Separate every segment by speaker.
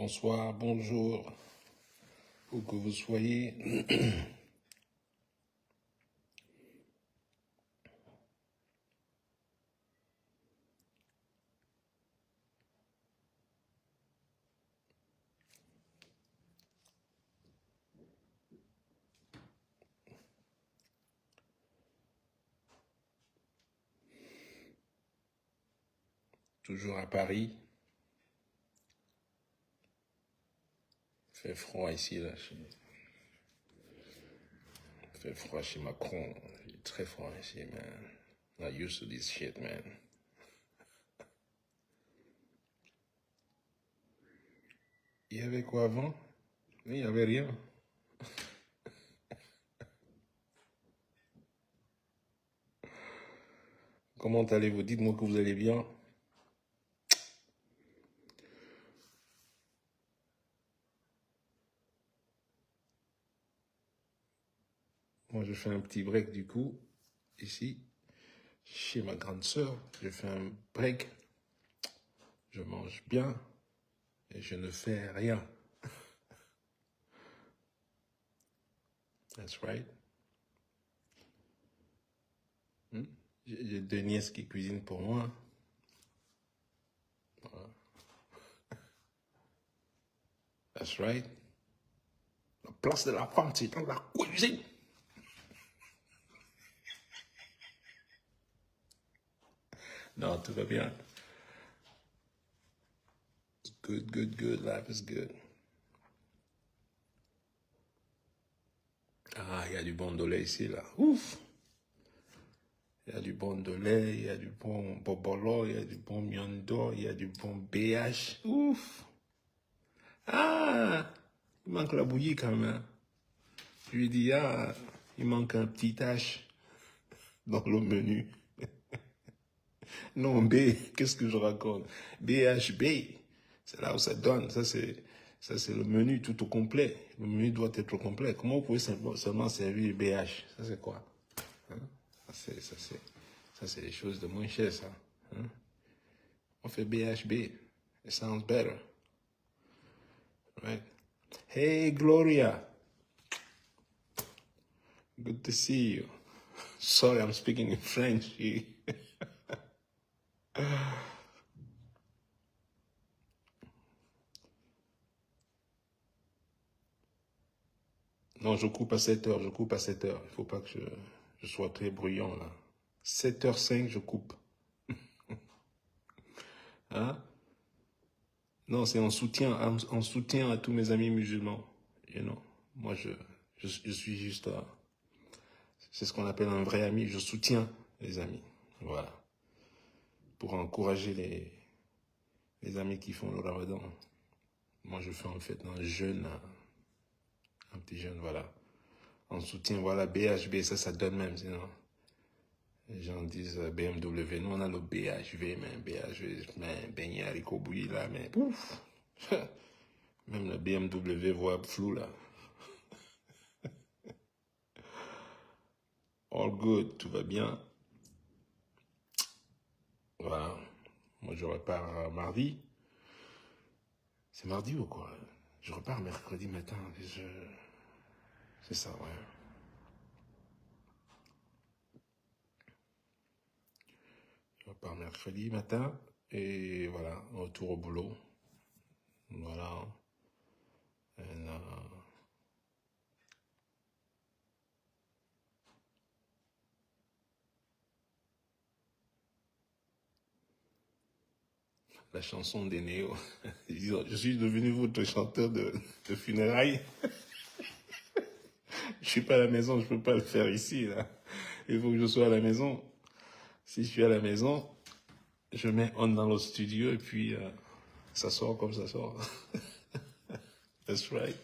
Speaker 1: bonsoir, bonjour, où que vous soyez. Toujours à Paris. Il fait froid ici, là. Il fait froid chez Macron. Il est très froid ici, man. Not used to this shit, man. Il y avait quoi avant? Il n'y avait rien. Comment allez-vous? Dites-moi que vous allez bien. Moi, je fais un petit break du coup, ici, chez ma grande sœur. Je fais un break. Je mange bien et je ne fais rien. That's right. J'ai deux nièces qui cuisinent pour moi. Voilà. That's right. La place de la femme, c'est dans la cuisine. Non, tout va bien. Good, good, good. Life is good. Ah, il y a du bon de lait ici, là. Ouf! Il y a du bon de lait, il y a du bon bobolo, il y a du bon miondo, il y a du bon BH. Ouf! Ah! Il manque la bouillie quand même. Je lui dis, ah, il manque un petit H dans le menu. Non, B, qu'est-ce que je raconte? BHB, c'est là où ça donne. Ça, c'est le menu tout au complet. Le menu doit être au complet. Comment vous pouvez seulement servir BH? Ça, c'est quoi? Hein? Ça, c'est les choses de moins cher, ça. Hein? On fait BHB. It sounds better. Right? Hey, Gloria. Good to see you. Sorry, I'm speaking in French. Non, je coupe à 7 heures, je coupe à 7 heures. Il ne faut pas que je sois très bruyant, là. 7h05, je coupe. Hein? Non, c'est en soutien à tous mes amis musulmans. You know? Moi, je suis juste... c'est ce qu'on appelle un vrai ami. Je soutiens les amis. Voilà. Pour encourager les amis qui font le ramadan. Moi, je fais en fait un jeûne, un petit jeûne, voilà. En soutien, voilà, BHB, ça donne même, sinon. Les gens disent BMW. Nous, on a le BHV, mais BHV, mais beignet haricot bouilli, là, mais pouf. Même le BMW voit flou, là. All good, tout va bien. Voilà. Moi, je repars mardi. C'est mardi ou quoi? Je repars mercredi matin. C'est ça, ouais. Je repars mercredi matin. Et voilà, retour au boulot. Voilà. And, la chanson des Néo. Je suis devenu votre chanteur de funérailles. Je suis pas à la maison, je peux pas le faire ici, là. Il faut que je sois à la maison. Si je suis à la maison, je mets on dans le studio et puis ça sort comme ça sort. That's right.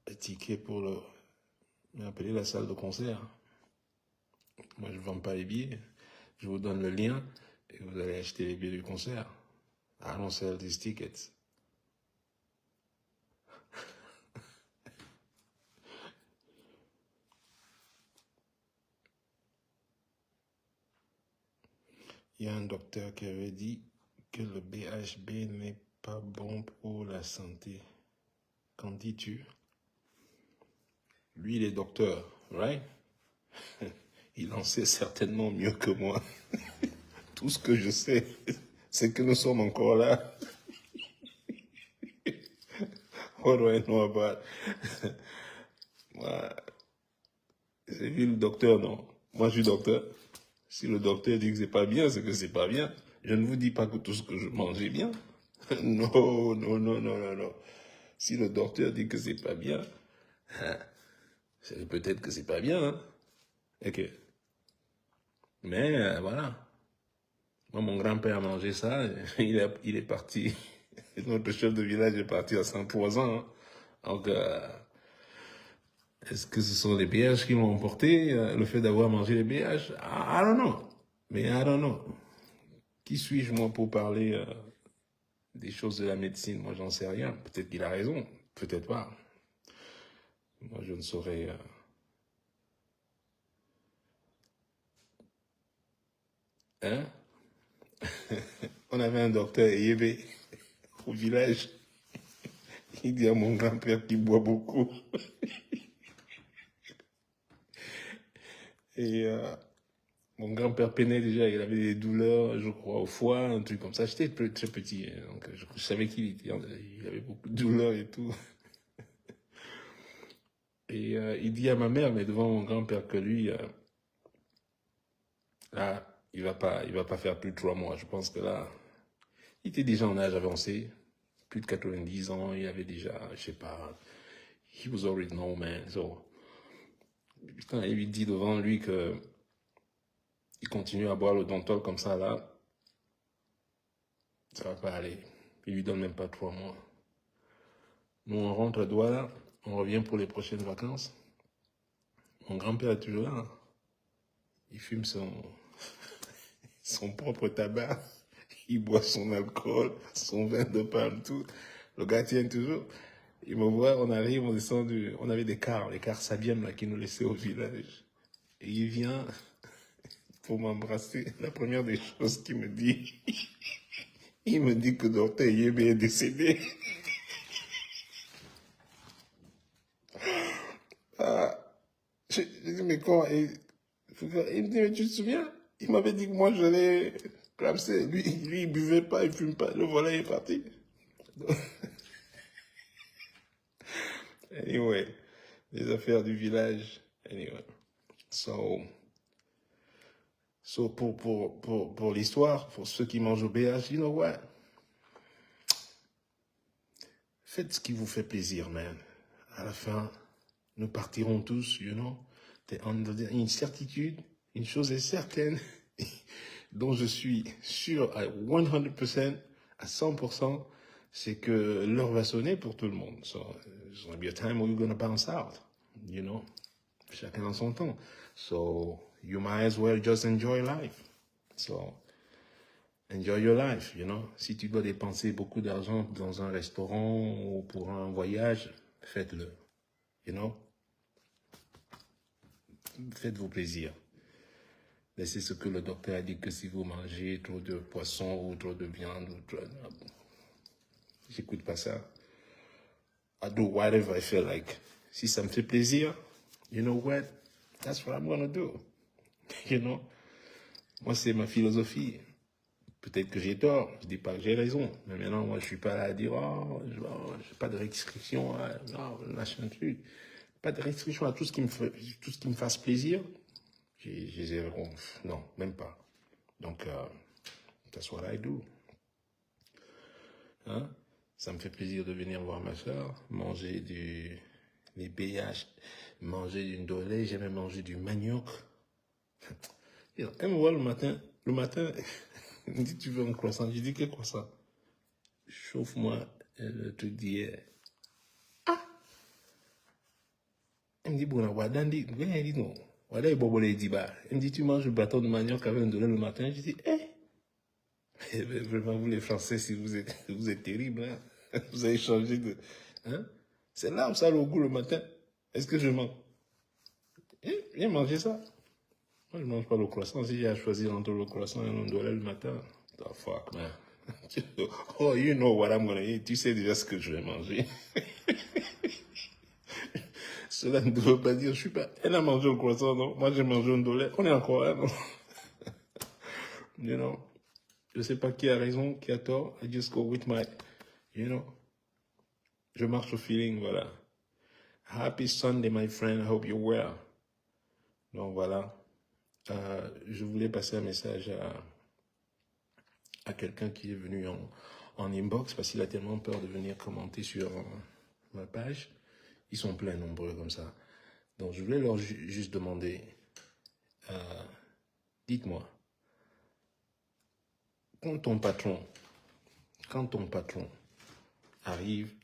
Speaker 1: Les tickets pour m'appeler la salle de concert. Moi, je vends pas les billets. Je vous donne le lien et vous allez acheter les billets du concert. I don't sell these tickets. Il y a un docteur qui avait dit que le BHB n'est pas bon pour la santé. Qu'en dis-tu? Lui, il est docteur, right? Il en sait certainement mieux que moi. Tout ce que je sais, c'est que nous sommes encore là. What do I know about? Moi, j'ai vu le docteur, non. Moi, je suis docteur. Si le docteur dit que c'est pas bien, c'est que c'est pas bien. Je ne vous dis pas que tout ce que je mange est bien. Non, non, non, non, non, non. Si le docteur dit que c'est pas bien, c'est peut-être que c'est pas bien, hein. Ok. Mais voilà. Moi, mon grand-père a mangé ça, il est parti. Notre chef de village est parti à 103 ans. Hein. Donc, est-ce que ce sont les BH qui l'ont emporté, le fait d'avoir mangé les BH? I don't know. Mais I don't know. Qui suis-je, moi, pour parler des choses de la médecine? Moi, j'en sais rien. Peut-être qu'il a raison, peut-être pas. Moi, je ne saurais... Hein? On avait un docteur Yébé au village. Il dit à mon grand-père qu'il boit beaucoup. Et mon grand-père peinait déjà, il avait des douleurs, je crois, au foie, un truc comme ça. J'étais très petit, hein, donc je savais il avait beaucoup de douleurs et tout. Et il dit à ma mère, mais devant mon grand-père, que lui, là, il va pas faire plus de 3 mois. Je pense que là, il était déjà en âge avancé, plus de 90 ans, il avait déjà, je sais pas, he was already an old man. So, putain, il lui dit devant lui que il continue à boire le Dontol comme ça, là, ça va pas aller. Il lui donne même pas 3 mois. Nous, on rentre à Douala, on revient pour les prochaines vacances. Mon grand-père est toujours là. Hein. Il fume son propre tabac. Il boit son alcool, son vin de palme, tout. Le gars tient toujours. Il me voit, on arrive, on descend on avait des cars, les cars Sabiam là, qui nous laissaient au village. Et il vient pour m'embrasser. La première des choses qu'il me dit, il me dit que docteur Yébé est décédé. Ah, je dis, mais quoi? Il me dit, mais tu te souviens? Il m'avait dit que moi, je l'ai clamsé. Lui, il buvait pas, il fume pas. Le voilà, il est parti. Anyway, les affaires du village. Anyway. So pour l'histoire, pour ceux qui mangent au BH, you know what? Faites ce qui vous fait plaisir, man. À la fin, nous partirons tous, you know. Une certitude, une chose est certaine, dont je suis sûr à 100%, à 100%, c'est que l'heure va sonner pour tout le monde. So, there's gonna be a time where you're gonna bounce out, you know. Chacun en son temps. So, you might as well just enjoy life. So, enjoy your life, you know. Si tu dois dépenser beaucoup d'argent dans un restaurant ou pour un voyage, faites-le, you know. Faites-vous plaisir. Laissez ce que le docteur a dit que si vous mangez trop de poisson ou trop de viande, j'écoute pas ça. I do whatever I feel like. Si ça me fait plaisir, you know what? That's what I'm gonna do. You know? Moi, c'est ma philosophie. Peut-être que j'ai tort, je dis pas que j'ai raison. Mais maintenant, moi, je suis pas là à dire, oh, je n'ai pas de restriction à machin truc. Pas de restriction à tout ce qui me fasse plaisir. Non, même pas. Donc, that's what I do. Hein? Ça me fait plaisir de venir voir ma soeur, manger les BH, manger du ndolé, j'ai même mangé du manioc. Elle me voit le matin, elle me dit, tu veux un croissant? Je dis, quel croissant? Chauffe-moi le truc d'hier. Ah! Elle me dit, bon, wadandi, elle dit non. Wadai bobole diba. Elle me dit, tu manges le bâton de manioc avec un ndolé le matin? Je dis, vraiment, vous les Français, si vous êtes terribles, hein? Vous avez changé de... Hein? C'est là où ça a le goût le matin. Est-ce que je mange? Viens manger ça. Moi, je mange pas le croissant. Si j'ai à choisir entre le croissant et l'ondolé le matin, the fuck, man. Oh, you know what I'm gonna eat. Tu sais déjà ce que je vais manger. Cela ne veut pas dire, je suis pas. Elle a mangé le croissant, non? Moi, j'ai mangé l'ondolé. On est encore là, non? You know? Je sais pas qui a raison, qui a tort. I just go with my, you know? Je marche au feeling, voilà. Happy Sunday, my friend. I hope you're well. Donc, voilà. Je voulais passer un message à quelqu'un qui est venu en inbox parce qu'il a tellement peur de venir commenter sur ma page. Ils sont pleins nombreux comme ça. Donc, je voulais leur juste demander, dites-moi, quand ton patron arrive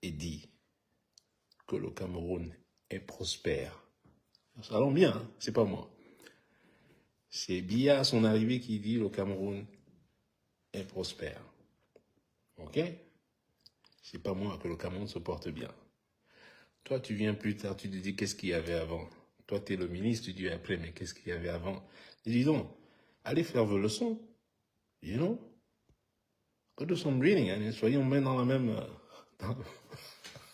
Speaker 1: et dit que le Cameroun est prospère, ça allons bien, hein? C'est pas moi. C'est Biya à son arrivée qui dit le Cameroun est prospère. Ok? C'est pas moi que le Cameroun se porte bien. Toi, tu viens plus tard, tu te dis qu'est-ce qu'il y avait avant. Toi, tu es le ministre, tu dis après, mais qu'est-ce qu'il y avait avant? Et dis donc, allez faire vos leçons. You know? Go do some reading, hein? Soyons même dans la même, dans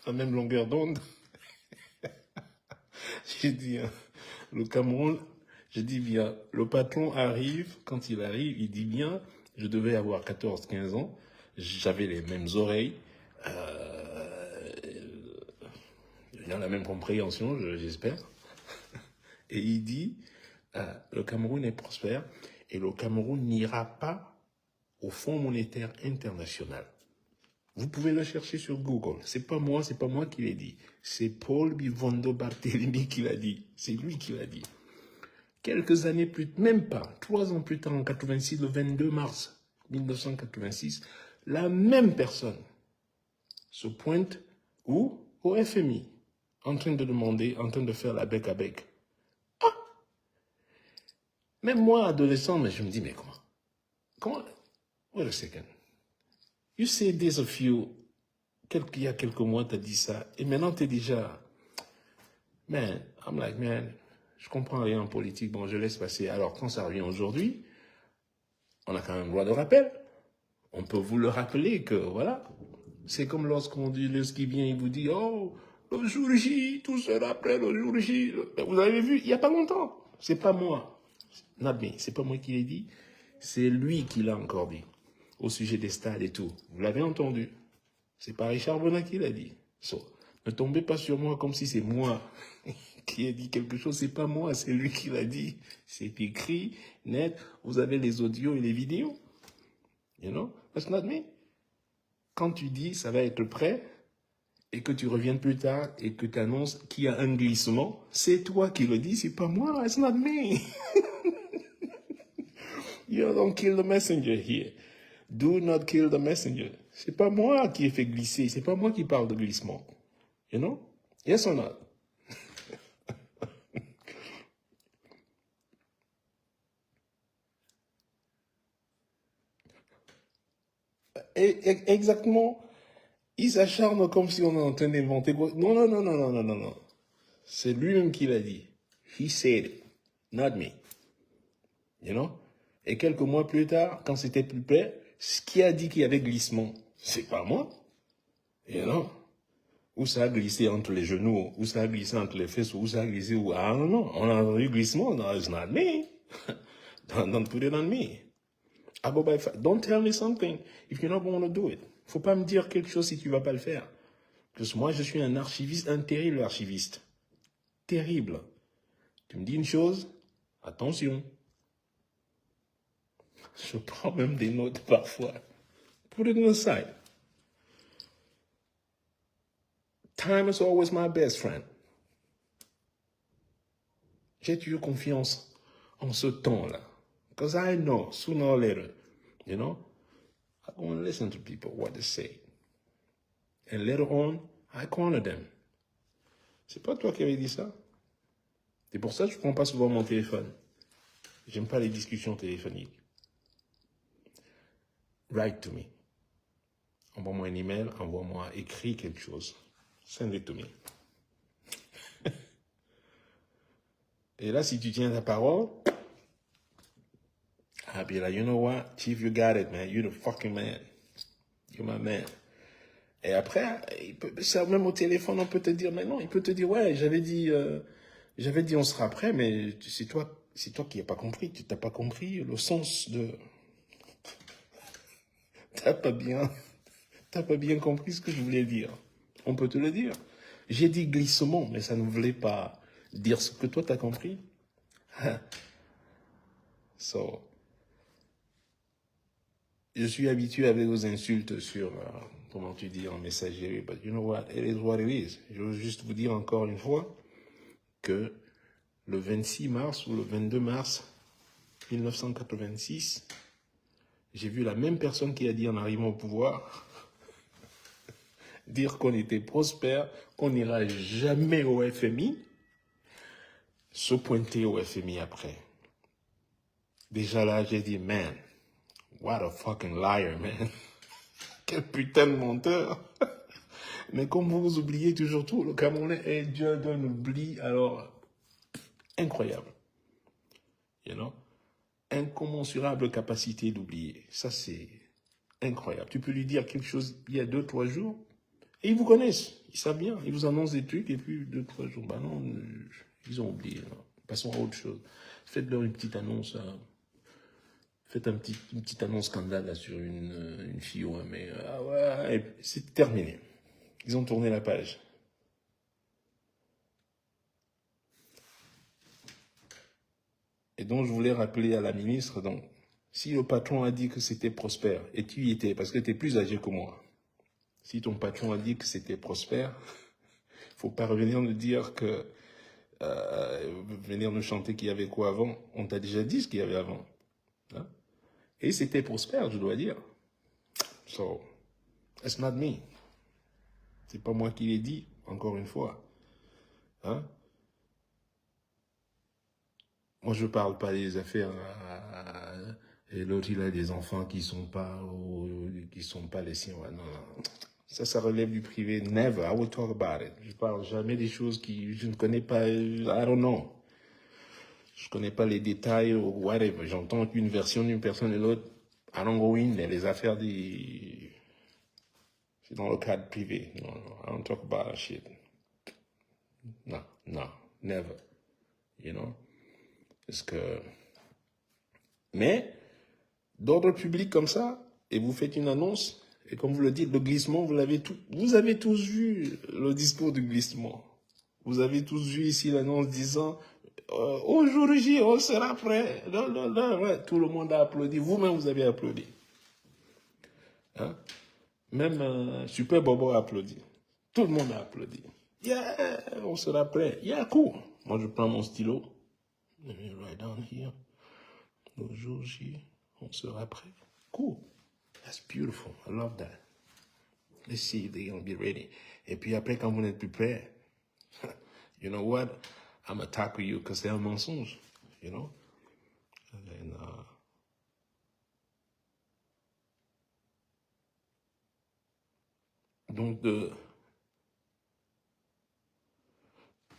Speaker 1: la même longueur d'onde. J'ai dit, hein, le Cameroun, je dis bien, le patron arrive, quand il arrive, il dit bien, je devais avoir 14-15 ans, j'avais les mêmes oreilles, il y a la même compréhension, j'espère. Et il dit, le Cameroun est prospère et le Cameroun n'ira pas au Fonds monétaire international. Vous pouvez le chercher sur Google. C'est pas moi qui l'ai dit. C'est Paul Bivondo Barthélémy qui l'a dit. C'est lui qui l'a dit. Quelques années plus, même pas, 3 ans plus tard, en 86, le 22 mars 1986, la même personne se pointe où? Au FMI, en train de demander, en train de faire la bec à bec. Ah! Même moi, adolescent, mais je me dis, mais comment? Wait a second. You said this a few, il y a quelques mois, tu as dit ça, et maintenant tu es déjà, man, I'm like, man, je comprends rien en politique, bon, je laisse passer. Alors, quand ça revient aujourd'hui, on a quand même droit de rappel. On peut vous le rappeler que, voilà, c'est comme lorsqu'on dit, lorsqu'il vient, il vous dit, oh, le jour J, tout sera prêt le jour J. Vous avez vu, il n'y a pas longtemps. C'est pas moi. Nadmi, c'est pas moi qui l'ai dit. C'est lui qui l'a encore dit. Au sujet des stades et tout. Vous l'avez entendu. C'est pas Richard Bonnat qui l'a dit. So, ne tombez pas sur moi comme si c'est moi qui ai dit quelque chose. C'est pas moi, c'est lui qui l'a dit. C'est écrit, net. Vous avez les audios et les vidéos. You know? That's not me. Quand tu dis ça va être prêt et que tu reviens plus tard et que tu annonces qu'il y a un glissement, c'est toi qui le dis, c'est pas moi. It's not me. You don't kill the messenger here. Do not kill the messenger. C'est pas moi qui ai fait glisser, c'est pas moi qui parle de glissement. You know? Yes or not? Exactement. Il s'acharne comme si on est en train d'inventer quoi. Non, non, non, non, non, non, non, non. C'est lui-même qui l'a dit. He said it, not me. You know? Et quelques mois plus tard, quand c'était plus près, ce qui a dit qu'il y avait glissement, c'est pas moi. You know? Où ça a glissé entre les genoux, où ça a glissé entre les fesses, où ça a glissé, où, ah non, non, on a entendu glissement, no, it's not me. Don't put it on me. I go by, don't tell me something if you're not going to do it. Faut pas me dire quelque chose si tu vas pas le faire. Parce que moi, je suis un archiviste, un terrible archiviste. Terrible. Tu me dis une chose, attention. Je prends même des notes parfois. Put it on the side. Time is always my best friend. J'ai toujours confiance en ce temps-là. Because I know, sooner or later, you know, I go and listen to people, what they say. And later on, I corner them. C'est pas toi qui avais dit ça? C'est pour ça que je prends pas souvent mon téléphone. J'aime pas les discussions téléphoniques. Write to me. Envoie-moi un email, envoie-moi écrit quelque chose. Send it to me. Et là, si tu tiens ta parole, I'll be like, you know what, Chief, you got it, man. You're the fucking man. You're my man. Et après, ça, même au téléphone, on peut te dire, mais non, il peut te dire, ouais, j'avais dit, on sera prêt, mais c'est toi qui n'as pas compris. Tu n'as pas compris le sens de... T'as pas bien compris ce que je voulais dire. On peut te le dire. J'ai dit glissement, mais ça ne voulait pas dire ce que toi t'as compris. So, je suis habitué avec vos insultes sur, comment tu dis, en messagerie, but you know what, it is what it is. Je veux juste vous dire encore une fois que le 26 mars ou le 22 mars 1986, j'ai vu la même personne qui a dit en arrivant au pouvoir dire qu'on était prospère, qu'on n'ira jamais au FMI, se pointer au FMI après. Déjà là, j'ai dit, man, what a fucking liar, man. Quel putain de menteur. Mais comme vous oubliez toujours tout, le Camerounais est Dieu d'un oubli, alors, incroyable. You know? Incommensurable capacité d'oublier. Ça, c'est incroyable. Tu peux lui dire quelque chose il y a 2-3 jours, et ils vous connaissent. Ils savent bien. Ils vous annoncent des trucs, et puis 2-3 jours, bah non, ils ont oublié. Non. Passons à autre chose. Faites-leur une petite annonce. Faites une petite annonce scandale là, sur une fille ou un mec. Ah ouais, c'est terminé. Ils ont tourné la page. Et donc, je voulais rappeler à la ministre, donc, si le patron a dit que c'était prospère, et tu y étais, parce que tu es plus âgé que moi, si ton patron a dit que c'était prospère, il ne faut pas revenir nous dire que, venir nous chanter qu'il y avait quoi avant. On t'a déjà dit ce qu'il y avait avant. Hein? Et c'était prospère, je dois dire. So, it's not me. C'est pas moi qui l'ai dit, encore une fois. Hein? Moi, je parle pas des affaires. Et l'autre, il a des enfants qui sont pas les siens. Ouais, non, non. Ça relève du privé. Never. I will talk about it. Je parle jamais des choses qui je ne connais pas. I don't know. Je connais pas les détails ou whatever. J'entends qu'une version d'une personne et l'autre. I don't go in there. Les affaires des... C'est dans le cadre privé. Non, non. I don't talk about that shit. Non, non. Never. You know? Parce que... Mais, d'ordre public comme ça, et vous faites une annonce, et comme vous le dites, le glissement, vous avez tous vu le discours du glissement. Vous avez tous vu ici l'annonce disant, aujourd'hui, on sera prêt. Non, non, non, ouais. Tout le monde a applaudi. Vous-même, vous avez applaudi. Hein? Même Super Bobo a applaudi. Tout le monde a applaudi. Yeah, on sera prêt. Yeah, cool. Moi, je prends mon stylo. Let me write down here. Aujourd'hui, on sera prêt. Cool. That's beautiful. I love that. Let's see if they're going to be ready. Et puis après, quand vous n'êtes plus prêt, you know what? I'm going to tackle you because c'est un mensonge. You know? And then, donc,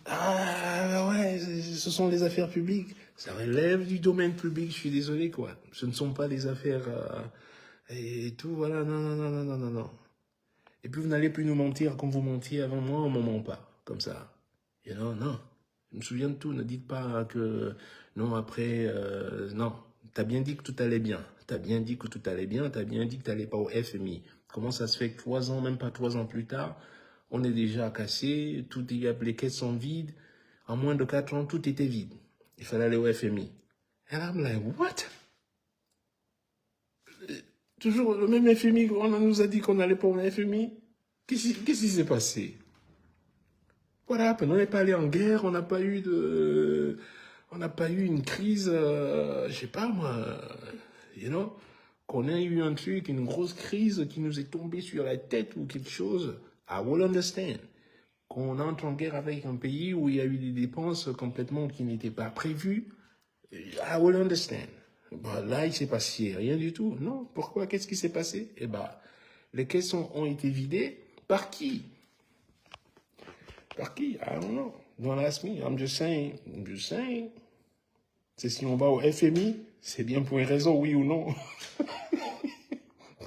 Speaker 1: ah ouais, ce sont les affaires publiques. Ça relève du domaine public, je suis désolé, quoi. Ce ne sont pas des affaires et tout, voilà, non, non, non, non, non, non, non. Et puis vous n'allez plus nous mentir comme vous mentiez avant moi, on ne ment pas, comme ça. You know, non. Je me souviens de tout, ne dites pas que non, après, non. T'as bien dit que tout allait bien. T'as bien dit que tout allait bien, t'as bien dit que t'allais pas au FMI. Comment ça se fait que 3 ans, même pas 3 ans plus tard, on est déjà cassé, les caisses sont vides. En moins de 4 ans, tout était vide. Il fallait aller au FMI. And I'm like, what? Toujours le même FMI, on nous a dit qu'on allait pas au FMI. Qu'est-ce qui s'est passé? What happened? On n'est pas allé en guerre, on n'a pas eu une crise, je sais pas moi, you know, qu'on ait eu un truc, une grosse crise qui nous est tombée sur la tête ou quelque chose. I will understand. Qu'on entre en guerre avec un pays où il y a eu des dépenses complètement qui n'étaient pas prévues. I will understand. Bah, là, il s'est passé rien du tout. Non, pourquoi? Qu'est-ce qui s'est passé? Eh ben, les caisses ont été vidées. Par qui? Par qui? I don't know. Don't ask me. I'm just saying. I'm just saying. C'est si on va au FMI, c'est bien pour une raison, oui ou non.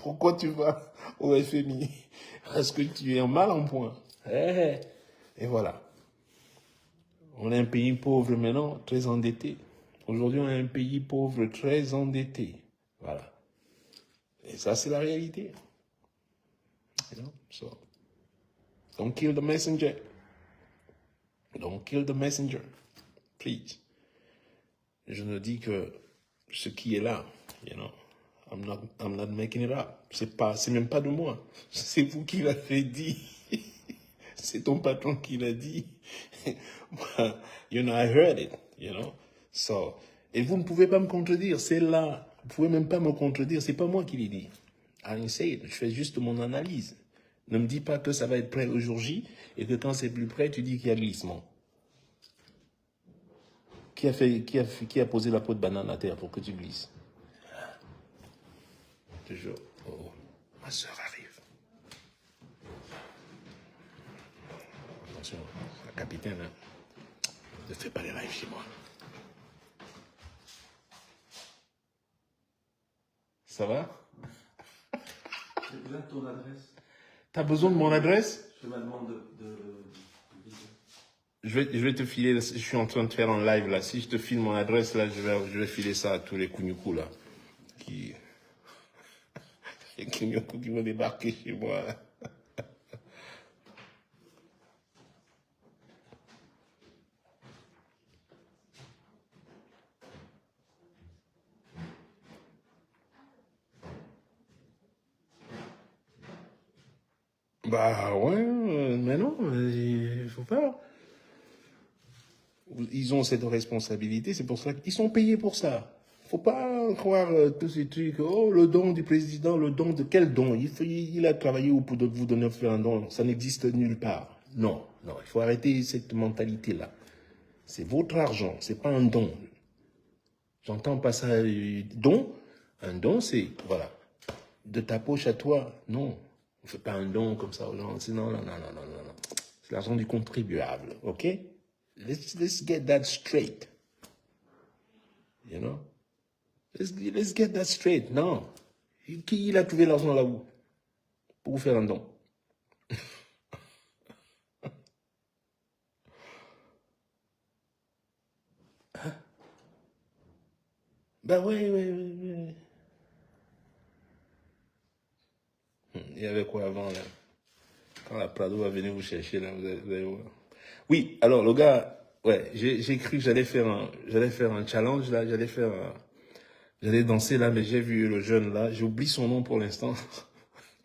Speaker 1: Pourquoi tu vas au FMI? Parce que tu es mal en point. Et voilà. On est un pays pauvre maintenant, très endetté. Aujourd'hui, on est un pays pauvre, très endetté. Voilà. Et ça, c'est la réalité. You know? So, don't kill the messenger. Don't kill the messenger. Please. Je ne dis que ce qui est là, you know. I'm not making it up. C'est même pas de moi. C'est vous qui l'avez dit. C'est ton patron qui l'a dit. You know, I heard it, you know. So, et vous ne pouvez pas me contredire. C'est là. Vous pouvez même pas me contredire. C'est pas moi qui l'ai dit. I didn't say it. Je fais juste mon analyse. Ne me dis pas que ça va être prêt le jour J et que quand c'est plus prêt, tu dis qu'il y a glissement. Qui a posé la peau de banane à terre pour que tu glisses? Toujours. Oh, ma soeur arrive. Attention, la capitaine, hein. Ne fais pas les lives chez moi. Ça va?
Speaker 2: J'ai besoin de ton adresse.
Speaker 1: T'as besoin de mon adresse?
Speaker 2: Je me demande de
Speaker 1: je vais te filer, je suis en train de faire un live là. Si je te file mon adresse là, je vais filer ça à tous les Kounyoukou là. Les Kounyoukou qui vont débarquer chez moi là. Bah ouais, mais non, il faut pas. Ils ont cette responsabilité, c'est pour ça qu'ils sont payés pour ça. Faut pas croire tous ces trucs, oh le don du président, le don de quel don? Il a travaillé pour vous donner un don, ça n'existe nulle part. Non, non, il faut arrêter cette mentalité-là. C'est votre argent, c'est pas un don. J'entends pas ça, don. Un don, c'est, voilà, de ta poche à toi, non. On fait pas un don comme ça aux gens. Non, non, non, non, non, non. C'est l'argent du contribuable, ok? Let's get that straight. You know? Let's get that straight. Non. Qui il a trouvé l'argent là-haut? Pour vous faire un don. Hein? Ben ouais. Il y avait quoi avant là? Quand la Prado va venir vous chercher là, vous allez voir. Oui, alors le gars, ouais, j'ai cru que j'allais faire un challenge là, j'allais danser là, mais j'ai vu le jeune là, j'oublie son nom pour l'instant,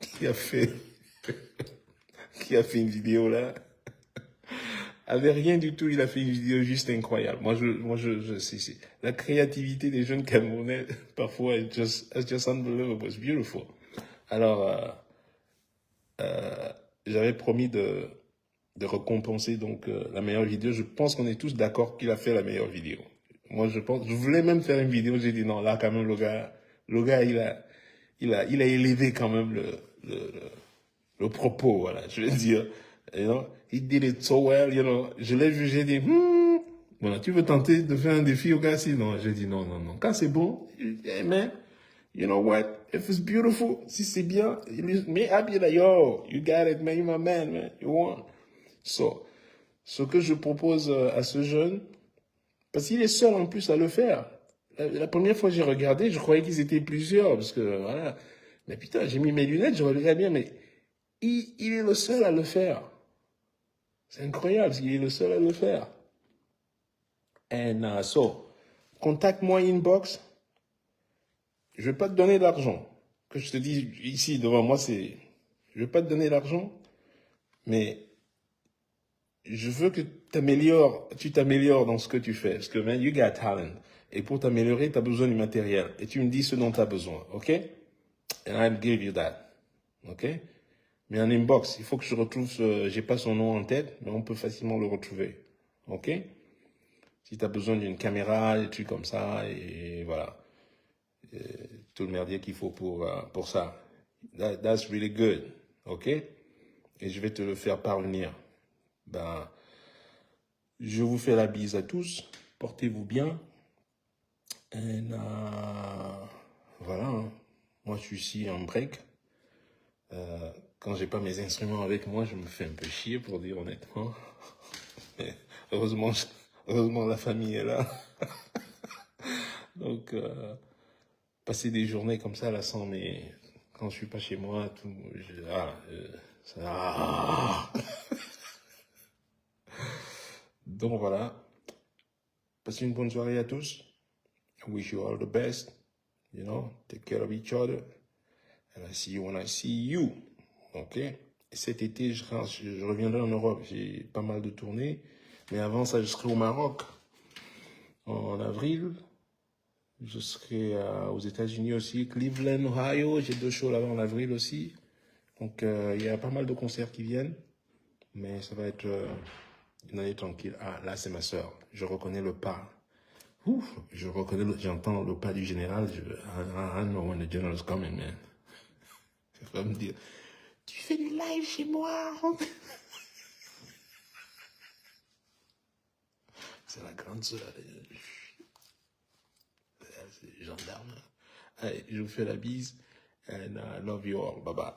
Speaker 1: qui a fait une vidéo là, avec rien du tout, il a fait une vidéo juste incroyable. C'est la créativité des jeunes Camerounais, parfois, it's just unbelievable, it's beautiful. Alors, j'avais promis de récompenser donc la meilleure vidéo. Je pense qu'on est tous d'accord qu'il a fait la meilleure vidéo. Moi, je voulais même faire une vidéo. J'ai dit non, là quand même le gars, il a élevé quand même le propos, voilà. Je veux dire, you know, he did it so well, you know. Je l'ai vu, j'ai dit, voilà, tu veux tenter de faire un défi au gars? Si non, j'ai dit non. Quand c'est bon, hey man, you know what? If it's beautiful, si c'est bien, me happy like yo, you got it, man, you my man, you won. So, ce que je propose à ce jeune, parce qu'il est seul en plus à le faire. La première fois que j'ai regardé, je croyais qu'ils étaient plusieurs, parce que voilà. Mais putain, j'ai mis mes lunettes, je regardais bien, mais il est le seul à le faire. C'est incroyable, il est le seul à le faire. And so, contacte-moi inbox. Je vais pas te donner d'argent. Que je te dis ici devant moi, je vais pas te donner d'argent, mais je veux que tu t'améliores dans ce que tu fais. Parce que, man, you got talent. Et pour t'améliorer, tu as besoin du matériel. Et tu me dis ce dont tu as besoin, ok? And I'll give you that, ok? Mais en inbox, il faut que je retrouve, j'ai pas son nom en tête, mais on peut facilement le retrouver, ok? Si tu as besoin d'une caméra, des trucs comme ça, et voilà. Et tout le merdier qu'il faut pour ça. That's really good, ok? Et je vais te le faire parvenir. Ben, Je vous fais la bise à tous. Portez-vous bien. Et voilà. Hein. Moi, je suis ici en break. Quand j'ai pas mes instruments avec moi, je me fais un peu chier, pour dire honnêtement. Mais heureusement, heureusement, la famille est là. Donc, passer des journées comme ça, là, sans mes... Quand je suis pas chez moi, tout... ça... Donc, voilà. Passez une bonne soirée à tous. I wish you all the best. You know, take care of each other. And I see you when I see you. OK? Et cet été, je reviendrai en Europe. J'ai pas mal de tournées. Mais avant ça, je serai au Maroc. En avril. Je serai aux États-Unis aussi. Cleveland, Ohio. J'ai 2 shows là-bas en avril aussi. Donc, il y a pas mal de concerts qui viennent. Mais ça va être une année tranquille. Ah, là, c'est ma sœur. Je reconnais le pas. Ouf, j'entends le pas du général. I know when the general is coming, man. Il va me dire, tu fais du live chez moi. C'est la grande sœur. C'est gendarme. Allez, je vous fais la bise. And I love you all. Bye bye.